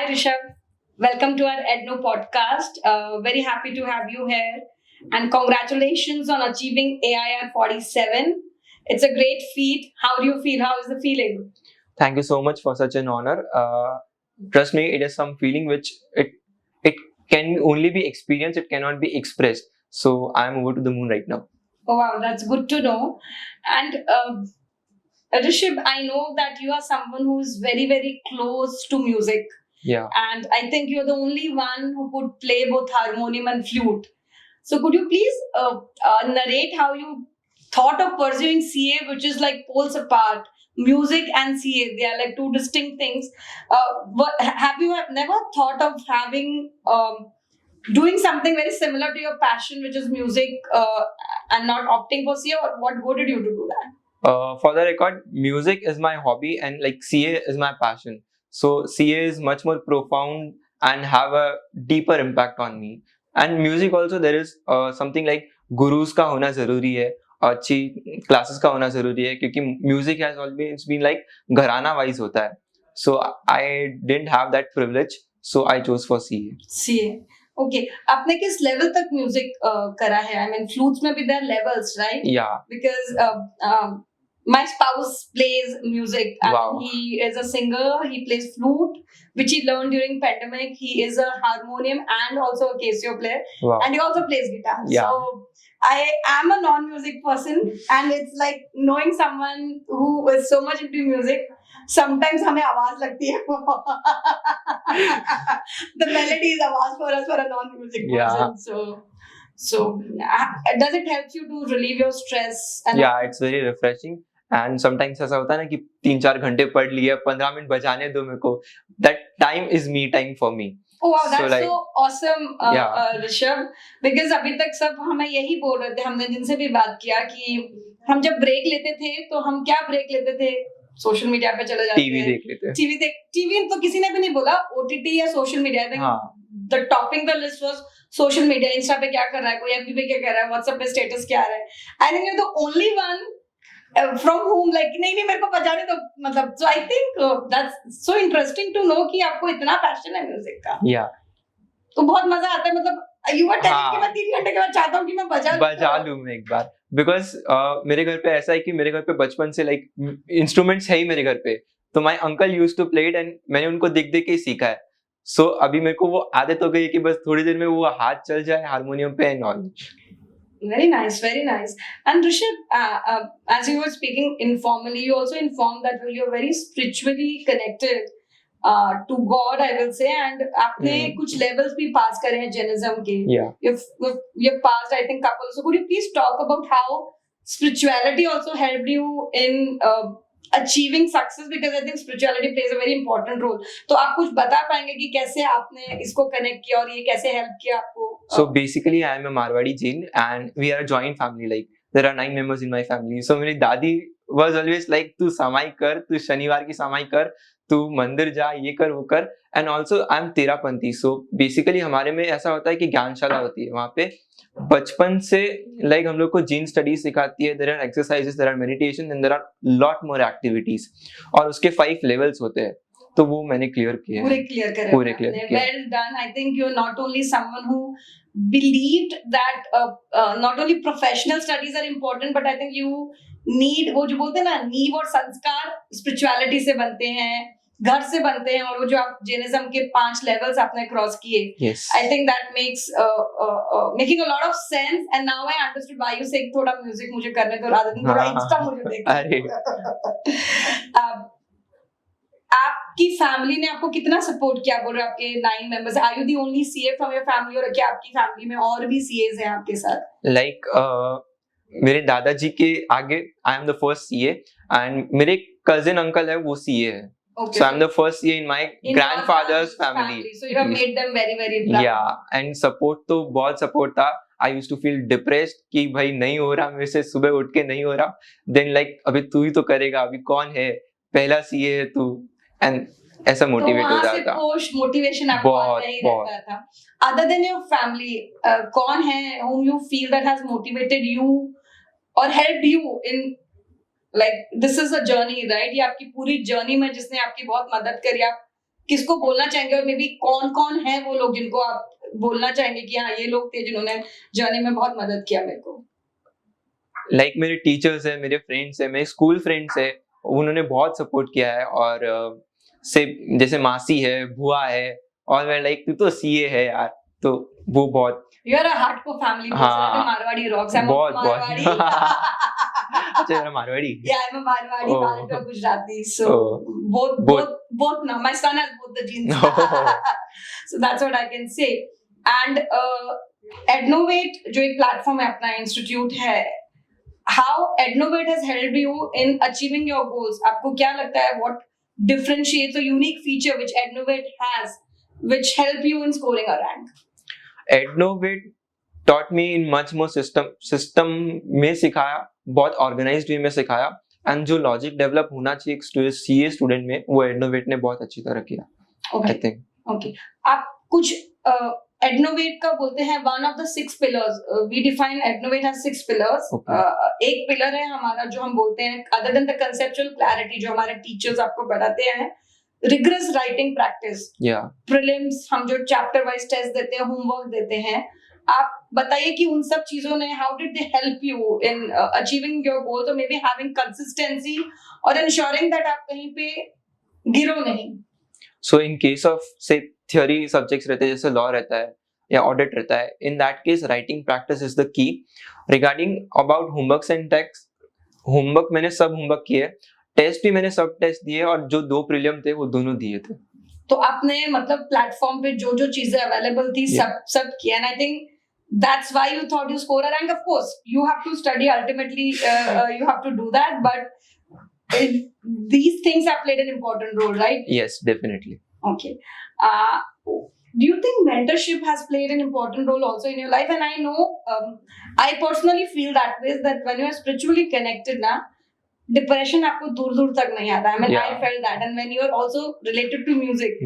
Rishab. Welcome to our Edno podcast. Very happy to have you here. And congratulations on achieving AIR 47. It's a great feat. How do you feel? How is the feeling? Thank you so much for such an honor. Trust me, it is some feeling which it can only be experienced, it cannot be expressed. So I'm over to the moon right now. Oh, wow, that's good to know. And Rishab, I know that you are someone who is very, very close to music. Yeah. And I think you're the only one who could play both harmonium and flute. So could you please narrate how you thought of pursuing CA, which is like poles apart, music and CA? They are like two distinct things. Have you never thought of having doing something very similar to your passion, which is music, and not opting for CA? Or what goaded you to do that? For the record, music is my hobby and like CA is my passion. So CA is much more profound and have a deeper impact on me. And music also, there is something like gurus का होना जरूरी है, अच्छी classes का होना जरूरी है, क्योंकि music has always been like घराना wise होता है. So I didn't have that privilege, so I chose for CA. CA. Okay. आपने किस level तक music करा है? I mean, flutes में भी there are levels, right? Yeah. Because my spouse plays music and Wow. he is a singer. He plays flute, which he learned during pandemic. He is a harmonium and also a Casio player. Wow. And he also plays guitar. Yeah. So I am a non-music person, and it's like knowing someone who is so much into music. Sometimes हमें आवाज लगती है. The melody is आवाज for us for a non-music person. So does it help you to relieve your stress? Yeah, it's very refreshing. And sometimes ऐसा होता है ना कि 3-4 घंटे पढ़ लिए, 15 मिनट बजाने दो मेरे को. That time is me time for me. Oh wow, that's so awesome, Rishabh. Because अभी तक सब हमें यही बोल रहे थे, हमने जिनसे भी बात किया कि हम जब ब्रेक लेते थे तो हम क्या ब्रेक लेते थे, सोशल मीडिया पे चले जाते थे, टीवी देख लेते. टीवी तो किसी ने भी नहीं बोला, ओटीटी या social media. I think the topping the list was social media. Insta पे क्या कर रहा है कोई, एफबी पे क्या कर रहा है, व्हाट्सएप पे स्टेटस क्या आ रहा है. I think you are the only one from whom like नहीं मेरे को बजाने दो, मतलब. So I think that's so interesting to know कि आपको इतना पैशन है म्यूजिक का. Yeah. तो बहुत मजा आता है, मतलब you were telling कि मैं 3 घंटे के बाद चाहता हूँ कि मैं बजा लूँ मैं एक बार. Because मेरे घर पे ऐसा है कि मेरे घर पे बचपन से like instruments है ही मेरे घर पे. तो my uncle used to play it and मैंने उनको देख देख के ही सीखा है. So अभी मेरे को वो आदत हो गई है कि बस थोड़ी देर में वो हाथ चल जाए हारमोनियम पे and all. Very nice, very nice. And Rishab, as you were speaking informally, you also informed that you're very spiritually connected to God, I will say, and आपने कुछ levels भी pass करे हैं Jainism के. Yeah. You've passed, I think, couple. So could you please talk about how spirituality also helped you in achieving success? Because I think spirituality plays a very important role. तो आप कुछ बता पाएंगे कि कैसे आपने इसको connect किया और ये कैसे help किया आपको? So basically, I am a Marwadi Jain and we are a joint family. Like there are 9 members in my family. So मेरी दादी was always like तू समाई कर, तू शनिवार की समाई कर, तू मंदिर जा, ये कर वो कर. And also I am Terapanthi. So basically हमारे में ऐसा होता है कि ज्ञानशाला होती है वहाँ पे. बचपन से like हम लोग को जीन स्टडीज सिखाती है. There are exercises, there are meditation and there are lot more activities. और उसके 5 levels होते हैं. तो वो मैंने क्लियर किया. पूरे क्लियर किया. Well done. I think you're not only someone who believed that not only professional studies are important, but I think you need, वो जो बोलते हैं ना, नींव और संस्कार spirituality से बनते हैं, घर से बनते हैं. और वो जो आप जैनिज्म के 5 levels आपने क्रॉस किए. Yes. I think that makes making a lot of sense. And now I understood why you say थोड़ा म्यूजिक मुझे करने दो, rather than थोड़ा इंस्टा मुझे देखने. आपकी फैमिली ने आपको कितना सपोर्ट किया? बोल रहे आपके 9 members. Are you the only CA from your family, और क्या आपकी फैमिली में और भी सीएस हैं आपके साथ? लाइक मेरे दादाजी के आगे I am the first CA and मेरे कजिन अंकल है वो सीए है. Okay. So I'm the first CA in my grandfather's family. So you have made them very very proud. Yeah, and support तो बहुत support था. I used to feel depressed कि भाई नहीं हो रहा मेरे से, सुबह उठ के नहीं हो रहा. Then like अभी तू ही तो करेगा, अभी कौन है, पहला CA है तू. And ऐसा मोटिवेट हो जाता. तो वहाँ से मोटिवेशन आपको आता ही रहता था. Other than your family, कौन है whom you feel that has motivated you or helped you in like this is a journey, right? ये आपकी पूरी जर्नी में जिसने आपकी बहुत मदद करी. आप किसको बोलना चाहेंगे और मे बी कौन कौन है वो लोग जिनको आप बोलना चाहेंगे कि हाँ ये लोग थे जिन्होंने जर्नी में बहुत मदद किया मेरे को? लाइक मेरे टीचर्स है, मेरे फ्रेंड्स है, मेरे स्कूल फ्रेंड्स है, उन्होंने बहुत सपोर्ट किया है। और से जैसे मासी है, बुआ है, और मैं लाइक तू तो सीए है यार, तो वो बहुत you are a hardcore family person. हाँ मारवाड़ी रॉक्स। आई एम बहुत मारवाड़ी। अच्छा मेरा Marwari Yeah, I'm a Marwadi, Oh. Bharatiya, Gujarati. So Oh. both now. My son has both the genes. So that's what I can say. And Ednovate, जो एक platform है अपना institute है, how Ednovate has helped you in achieving your goals? आपको क्या लगता है? What differentiates a unique feature which Ednovate has, which help you in scoring a rank? Ednovate taught me in much more system में सिखाया, बहुत organised वे में सिखाया, and जो लॉजिक डेवलप होना चाहिए एक सीए स्टूडेंट में, वो एडनोवेट ने बहुत अच्छी तरह किया। आई थिंक ओके, आप कुछ एडनोवेट का बोलते हैं one of the 6 pillars. We define Ednovate has 6 pillars. एक पिलर है हमारा जो हम बोलते हैं, other than the conceptual clarity, जो हमारे टीचर्स आपको बताते हैं, रिगरस राइटिंग प्रैक्टिस, प्रीलिम्स, हम जो चैप्टर वाइज टेस्ट देते हैं, होमवर्क देते हैं। आप बताइए कि उन सब चीजों ने how did they help you in achieving your goals, और मे बी हैविंग कंसिस्टेंसी और इंश्योरिंग दैट आप कहीं पे गिरो नहीं। सो इन केस ऑफ से थ्योरी सब्जेक्ट्स रहते हैं, जैसे लॉ रहता है या ऑडिट रहता है, in that case writing practice is the key. Regarding about homeworks and text, homework मैंने सब होमवर्क किए, टेस्ट भी मैंने सब टेस्ट दिए, और जो 2 प्रीलिम थे वो दोनों दिए थे। तो आपने मतलब प्लेटफॉर्म पे जो जो चीजें अवेलेबल थी सब किया, and I think that's why you thought you score a rank. Of course you have to study, ultimately you have to do that, but these things have played an important role, right? Yes, definitely. Okay. Do you think mentorship has played an important role also in your life? And I know I personally feel that way, that when you are spiritually connected na, depression आपको दूर दूर तक नहीं आता। I mean, I felt that, and when you are also related to music,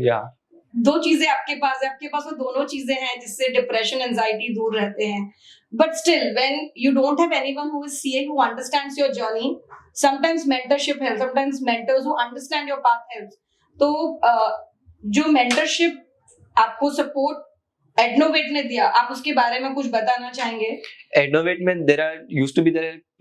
दो चीजें आपके पास है, आपके पास वो दोनों चीजें हैं जिससे डिप्रेशन, एंजाइटी दूर रहते हैं। But still when you don't have anyone who is CA who understands your journey, sometimes mentorship help, sometimes mentors who understand your path help. तो जो मेंटरशिप आपको सपोर्ट एडनोवेट ने दिया, आप उसके बारे में कुछ बताना चाहेंगे? एडनोवेट में there are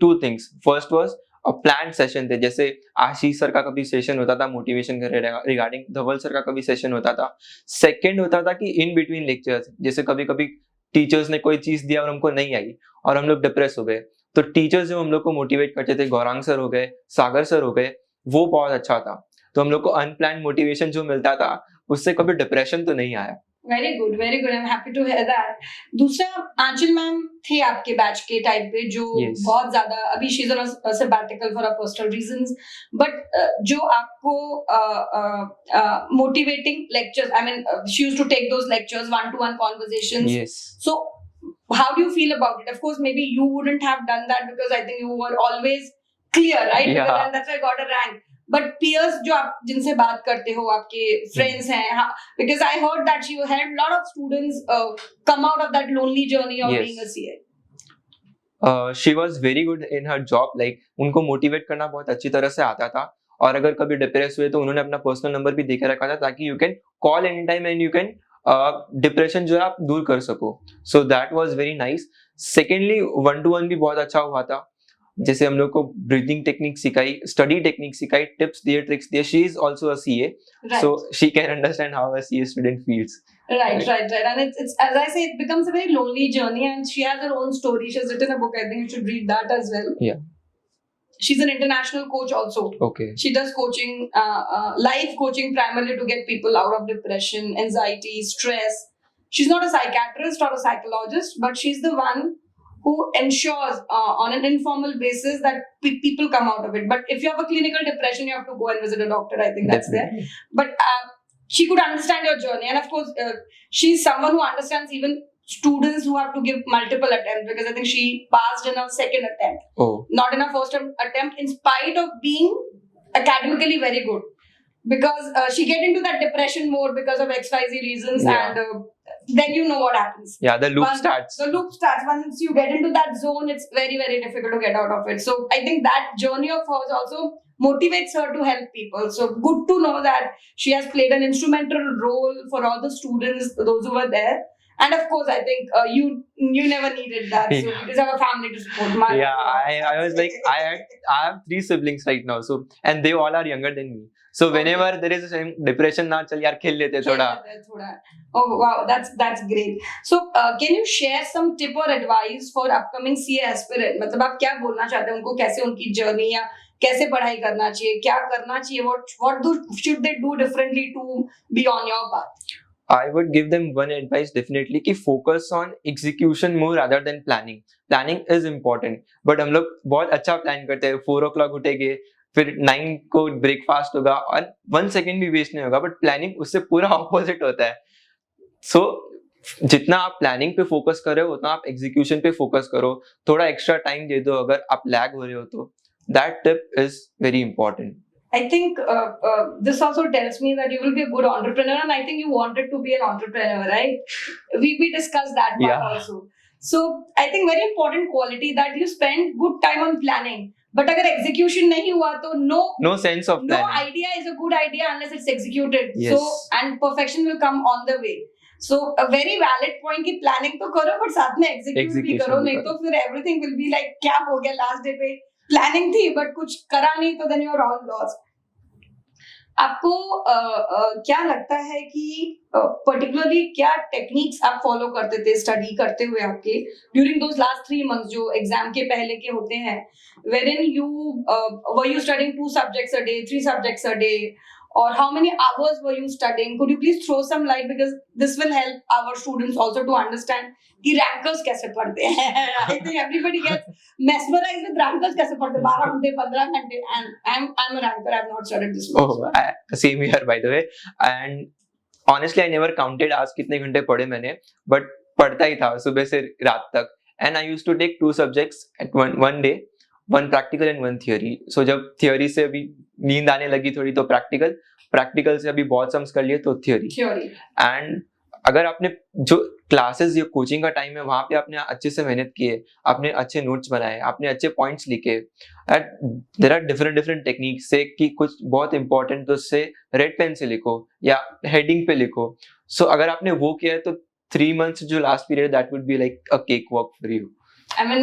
2 things. First was और प्लान सेशन थे, जैसे आशीष सर का कभी सेशन होता था मोटिवेशन रिगार्डिंग, धवल सर का कभी सेशन होता था। सेकंड होता था कि इन बिटवीन लेक्चर्स, जैसे कभी कभी टीचर्स ने कोई चीज दिया और हमको नहीं आई और हम लोग डिप्रेस हो गए, तो टीचर्स जो हम लोग को मोटिवेट करते थे, गौरांग सर हो गए, सागर सर हो गए, वो बहुत अच्छा था। तो हम लोग को अनप्लान मोटिवेशन जो मिलता था, उससे कभी डिप्रेशन तो नहीं आया। Very good, very good, I am happy to hear that. दूसरा, आंचल मैम थे आपके बैच के टाइप पे, जो बहुत ज्यादा, अभी she is on a sabbatical for personal reasons, but जो आपको motivating lectures, I mean she used to take those lectures, 1-to-1 conversations. So how do you feel about it? Of course maybe you wouldn't have done that because I think you were always clear, right? Because that's why I got a rank. But peers जो आप जिनसे बात करते हो, आपके friends हैं, because I heard that you had a lot of students come out of that lonely journey of being a CA. She was very good in her job, like उनको motivate करना बहुत अच्छी तरह से आता था, और अगर कभी डिप्रेस हुए तो उन्होंने अपना पर्सनल नंबर भी देके रखा था, ताकि you can call any time and you can depression जो है आप दूर कर सको। So that was very nice. Secondly 1-to-1 भी बहुत अच्छा हुआ था, जैसे हम लोग को ब्रीदिंग टेक्निक सिखाई, स्टडी टेक्निक सिखाई, टिप्स दिए, ट्रिक्स दिए। She is also a CA, so she can understand how a CA student feels. Right. And it's as I say, it becomes a very lonely journey, and she has her own story. She's written a book. I think you should read that as well. Yeah. She's an international coach also. Okay. She does coaching, life coaching, primarily to get people out of depression, anxiety, stress. She's not a psychiatrist or a psychologist, but she's the one who ensures on an informal basis that people come out of it. But if you have a clinical depression, you have to go and visit a doctor. I think that's there. But she could understand your journey, and of course she's someone who understands even students who have to give multiple attempts, because I think she passed in her second attempt, not in her first attempt, in spite of being academically very good, because she get into that depression mode because of XYZ reasons, and then you know what happens. The loop starts. The loop starts. Once you get into that zone, it's very, very difficult to get out of it. So I think that journey of hers also motivates her to help people. So good to know that she has played an instrumental role for all the students, those who were there. And of course, I think you never needed that. So you just have a family to support. I was like, I have 3 siblings right now, so and they all are younger than me. So whenever there is a depression, ना चल यार खेल लेते थोड़ा. Oh wow, that's great. So can you share some tip or advice for upcoming CA aspirant? मतलब आप क्या बोलना चाहते हैं उनको, कैसे उनकी जर्नी या कैसे पढ़ाई करना चाहिए, क्या करना चाहिए, what should they do differently to be on your path? I would give them one advice definitely कि focus on execution more rather than planning. Planning is important, but हम लोग बहुत अच्छा plan करते हैं. 4 o'clock उठेंगे, फिर 9 को ब्रेकफास्ट होगा और 1 सेकेंड भी वेस्ट नहीं होगा. बट प्लानिंग उससे पूरा ऑपोजिट होता है. सो जितना आप प्लानिंग पे फोकस कर रहे हो उतना आप एग्जीक्यूशन पे फोकस करो. थोड़ा एक्स्ट्रा टाइम दे दो अगर आप लैग हो रहे हो तो. That tip is very important. I think this also tells me that you will be a good entrepreneur, and I think you wanted to be an entrepreneur, right? We discussed that part also. So I think very important quality that you spend good time on planning. But अगर execution नहीं हुआ तो no sense of planning. No idea is a good idea unless it's executed. Yes. So and perfection will come on the way. So a very valid point कि planning तो करो but साथ में execute भी करो, नहीं तो फिर everything will be like क्या हो गया last day पे प्लानिंग थी बट कुछ करा नहीं तो then you are all lost. आपको क्या लगता है कि पर्टिकुलरली क्या टेक्निक्स आप फॉलो करते थे स्टडी करते हुए आपके ड्यूरिंग दोस लास्ट 3 मंथ्स जो एग्जाम के पहले के होते हैं, wherein you were you studying 2 subjects a day, 3 subjects a day, or how many hours were you studying? Could you please throw some light because this will help our students also to understand कि rankers कैसे पढ़ते हैं. I think everybody gets mesmerized with rankers कैसे पढ़ते हैं 12 घंटे 15 घंटे, and I'm a ranker. I've not studied this much. Same here by the way, and honestly I never counted आज कितने घंटे पढ़े मैंने, but पढ़ता ही था सुबह से रात तक. And I used to take 2 subjects at one day, 1 practical and 1 theory. So जब theory से अभी नींद आने लगी थोड़ी तो practical से अभी बहुत सम्स कर लिए तो theory. And अगर आपने जो क्लासेस या कोचिंग का टाइम है वहां पे आपने अच्छे से मेहनत की है, आपने अच्छे नोट्स बनाए, आपने अच्छे पॉइंट्स लिखे, देयर आर डिफरेंट टेक्निक्स से कि कुछ बहुत इंपॉर्टेंट तो उससे रेड पेन से लिखो या हेडिंग पे लिखो. सो अगर आपने वो किया है तो 3 months जो last period that would be like a cake walk for you. I mean,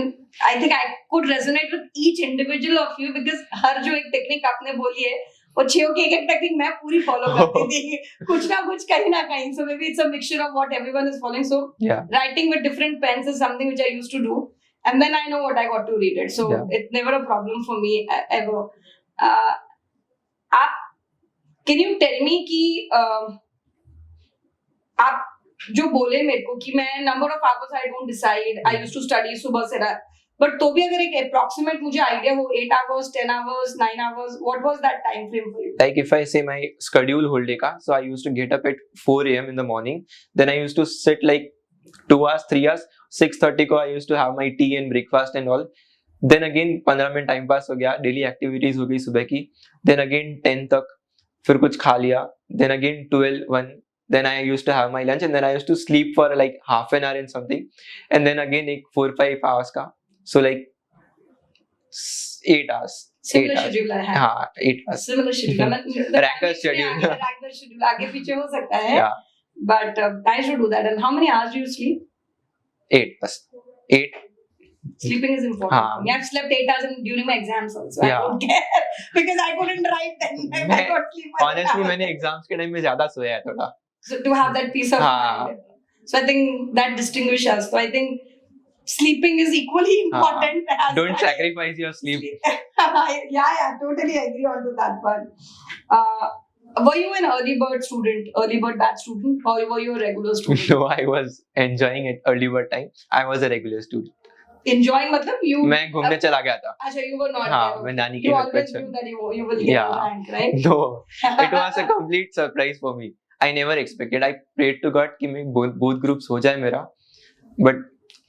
I think I could resonate with each individual of you because हर जो एक टेक्निक आपने बोली है वो 6 की एक टेक्निक मैं पूरी फॉलो करती थी कुछ ना कुछ कहीं ना कहीं. So maybe it's a mixture of what everyone is following. So writing with different pens is something which I used to do, and then I know what I got to read it. So it's never a problem for me ever. आप can you tell me कि आप जो बोले मेरे को कि मैं number of hours I don't decide, I used to study सुबह से रात, बट तो भी अगर एक अप्रॉक्सीमेट मुझे आइडिया हो 8 hours, 10 hours, 9 hours, what was that time frame for you? Like if I say my schedule whole day ka, so I used to get up at 4 a.m. in the morning, then I used to sit like 2 hours, 3 hours, 6:30 को I used to have my tea and breakfast and all. Then again 15 minute time pass हो गया, daily activities हो गई सुबह की. Then again 10 तक फिर कुछ खा लिया. Then again 12, 1. Then I used to have my lunch and then I used to sleep for like half an hour and something, and then again like 4-5 hours ka, so like 8 hours. Similar schedule है. हाँ 8 hours. Similar schedule. Ranker schedule. Ranker schedule आगे पीछे हो सकता है. But I should do that. And how many hours do you sleep? 8 बस. 8. Sleeping is important. I've slept 8 hours during my exams also. I don't care because I couldn't write then. I got sleep. Honestly मैंने exams के time में ज़्यादा सोया है थोड़ा. So to have that peace of mind. So I think that distinguishes us. So I think sleeping is equally important. Don't sacrifice your sleep. Yeah, totally agree on to that one. Were you an early bird batch student, or were you a regular student? No, I was enjoying it early bird time. I was a regular student. Enjoying मतलब you? मैं घूमने चला गया था. अच्छा, you were not. हाँ, मैं नानी के घर पे चला. You always knew that you will get a rank, right? No, it was a complete surprise for me. I never expected. I prayed to God कि मैं both groups हो जाए मेरा, but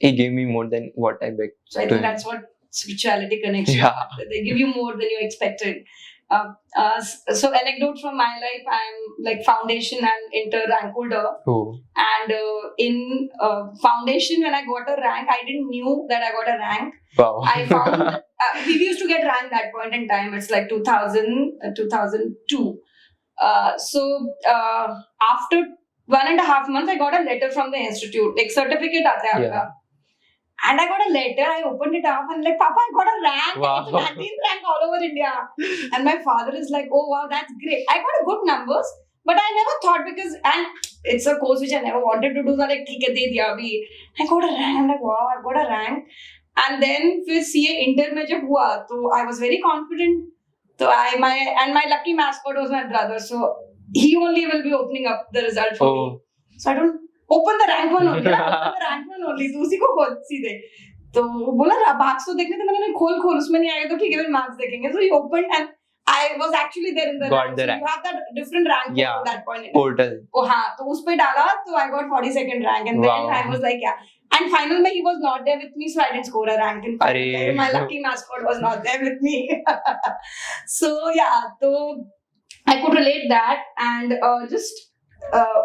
He gave me more than what I begged. So I think that's what spirituality connects. Yeah. They give you more than you expected. So anecdote from my life, I'm like foundation and inter rank holder. Oh. And in foundation, when I got a rank, I didn't knew that I got a rank. Wow. I found we used to get rank that point in time. It's like 2002. After 1.5 months, I got a letter from the institute, like certificate aata hai Yeah. aapka. And I got a letter, I opened it up and like, Papa, I got a rank. Wow. It's a 19th rank all over India. And my father is like, oh wow, that's great. I got a good numbers, but I never thought because, and it's a course which I never wanted to do. So like, theek hai, de diya abhi. I got a rank. I'm like, wow, I got a rank. And then फिर CA inter में जब हुआ, तो I was very confident. So my lucky mascot was my brother. So he only will be opening up the result for me. So I don't open the rank one only. Open the rank one only. तो उसी को खोल सीधे. तो बोला marks तो देखने थे, मैंने खोल उसमें नहीं आएगा तो ठीक है फिर मार्क्स देखेंगे. So he opened and I was actually there in the got rank. The so rank. You have that different rank Yeah. at that point. Portal. Oh हाँ, तो उस पे डाला तो I got 42nd rank and Wow. then I was like yeah. And final में he was not there with me, so I didn't score a rank in final. Arey. My lucky mascot was not there with me. So yeah, so I could relate that. And just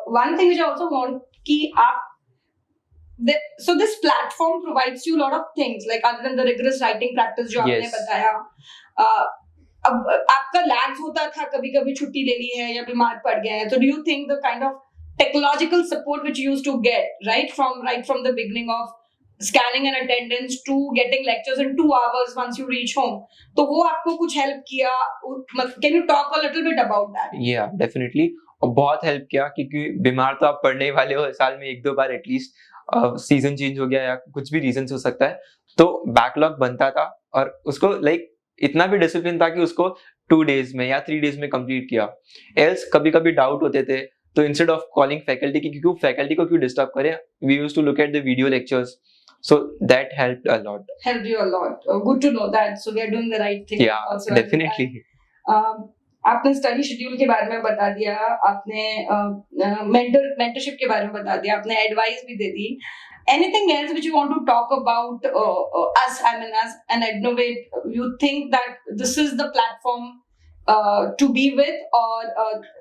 one thing which I also want ki so this platform provides you a lot of things like other than the rigorous writing practice जो आपने Yes. बताया. अब आपका lags होता था, कभी कभी छुट्टी ले ली है या बीमार पड़ गए हैं, तो do you think the kind of technological support which you used to get right from the beginning of scanning and attendance to getting lectures in 2 hours once you reach home, तो वो आपको कुछ help किया? Can you talk a little bit about that? Yeah, definitely. और बहुत help किया क्योंकि बीमार तो आप पड़ने ही वाले हो साल में 1-2 बार एटलीस्ट. सीजन चेंज हो गया या कुछ भी रीजन हो सकता है, तो बैकलॉग बनता था और उसको लाइक इतना भी डिसिप्लिन था कि उसको 2 days में या 3 days में कंप्लीट किया. एल्स कभी कभी डाउट होते थे, तो इंस्टेड ऑफ कॉलिंग फैकल्टी क्योंकि फैकल्टी को क्यों डिस्टर्ब करें, we used to look at the video lectures. So that helped a lot. Helped you a lot. Good to know that. So we are doing the right thing. Yeah, also definitely. आपने study schedule के बारे में बता दिया, आपने mentorship के बारे में बता दिया, आपने एडवाइस भी दे दी. Anything else which you want to talk about us? I mean, as an Ednovate, you think that this is the platform to be with, or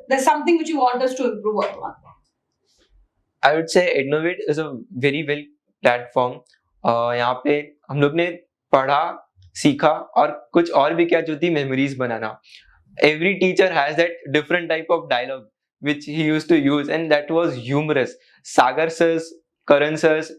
there's something which you want us to improve upon? I would say Ednovate is a very well platform. यहाँ पे हम लोग ने पढ़ा, सीखा और कुछ और भी क्या जो थी memories banana. Every teacher has that different type of dialogue which he used to use, and that was humorous. Sagar sir's, Karan sir's,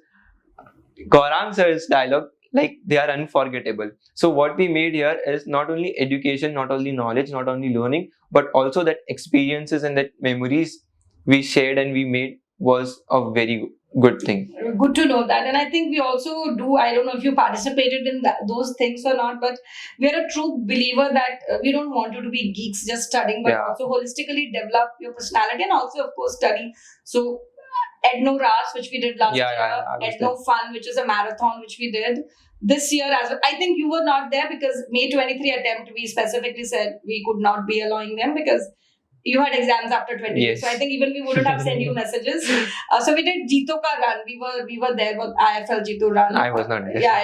Gaurang sir's dialogue, like they are unforgettable. So what we made here is not only education, not only knowledge, not only learning, but also that experiences and that memories we shared and we made was a very good thing. Good to know that. And I think we also do, I don't know if you participated in those things or not, but we are a true believer that we don't want you to be geeks just studying, but also holistically develop your personality and also of course study. So Edno Ras, which we did last year, Edno Fun, which is a marathon which we did this year as well. I think you were not there because May 23 attempt, we specifically said we could not be allowing them because you had exams after 20. Yes. So I think even we wouldn't have sent you messages. So we did Jeeto ka run. We were there with IFL Jeeto run. I was not there. Yeah,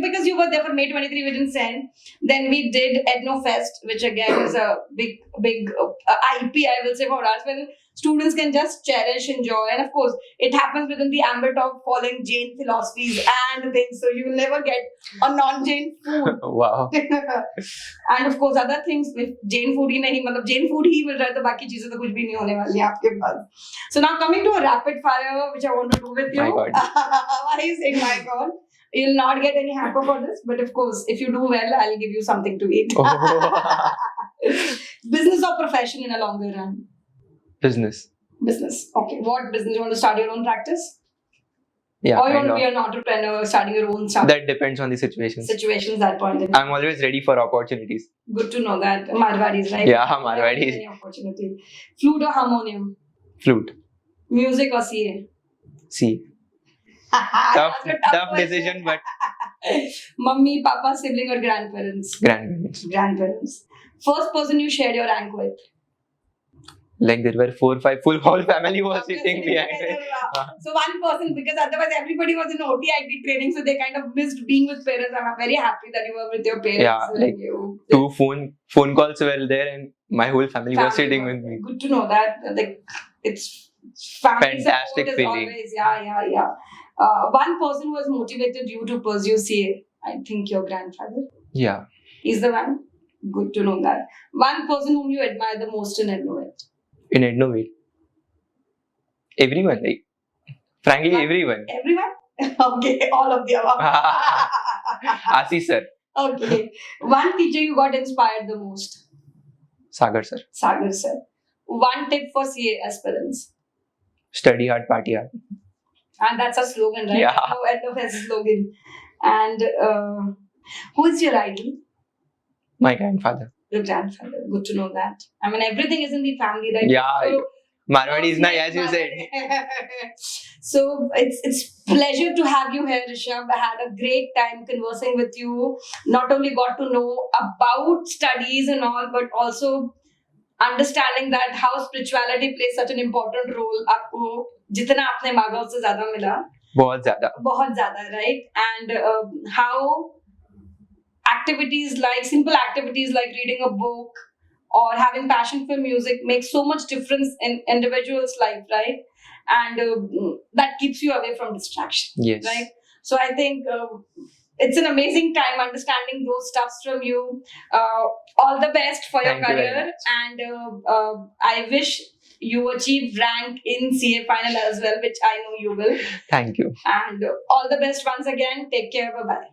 because you were there for May 23. We didn't send. Then we did Edno Fest, which again is a big IP, I will say, for us, when students can just cherish, enjoy, and of course it happens within the ambit of following Jain philosophies and things. So you will never get a non-Jain food. Wow. And of course other things with Jain food ही नहीं, मतलब Jain food ही मिल रहा है तो बाकी चीजें तो कुछ भी नहीं होने वाली हैं आपके पास. So now coming to a rapid fire which I want to do with you. My God. Why are you saying my God? You'll not get any hamper for this, but of course if you do well I'll give you something to eat. Business or profession in a longer run? Business. Okay. What business? You want to start your own practice? Yeah. Or you want to be an entrepreneur, starting your own stuff? That depends on the situations. Situations that point in. I'm always ready for opportunities. Good to know that. Marwadis, right? Yeah, Marwadis. Any opportunity. Flute or harmonium? Flute. Music or CA? C. Tough decision, but Mummy, Papa, sibling or grandparents? Grandparents. Grandparents. First person you shared your rank with? Like there were 4-5 full whole family was After sitting behind together, me. So one person, because otherwise everybody was in OTIT training, so they kind of missed being with parents. I'm very happy that you were with your parents. Yeah, and like you, 2 phone calls were there, and my whole family was sitting with me. Good to know that. Like it's family Fantastic support is feeling. always yeah. One person who has motivated you to pursue CA. I think your grandfather. Yeah. He's the one. Good to know that. One person whom you admire the most in Ednovate. In Ednovate. Everyone, like, frankly, everyone. Everyone? Okay, all of the above. Ashish sir. Okay. One teacher you got inspired the most? Sagar sir. Sagar sir. One tip for CA aspirants? Study hard, party hard. And that's a slogan, right? Yeah. Edno has a slogan. And who is your idol? My grandfather. Your grandfather. Good to know that. I mean, everything is in the family, right? Yeah. So, Marwadi is nice, as you said. So it's pleasure to have you here, Rishab. I had a great time conversing with you. Not only got to know about studies and all, but also understanding that how spirituality plays such an important role. आपको जितना आपने मांगा उससे ज़्यादा मिला. बहुत ज़्यादा, right? And how simple activities like reading a book or having passion for music makes so much difference in individual's life, right? And that keeps you away from distraction. Yes. Right? So I think it's an amazing time understanding those stuffs from you. All the best for your Thank you very career. And I wish you achieve rank in CA final as well, which I know you will. Thank you. And all the best once again. Take care. Bye-bye.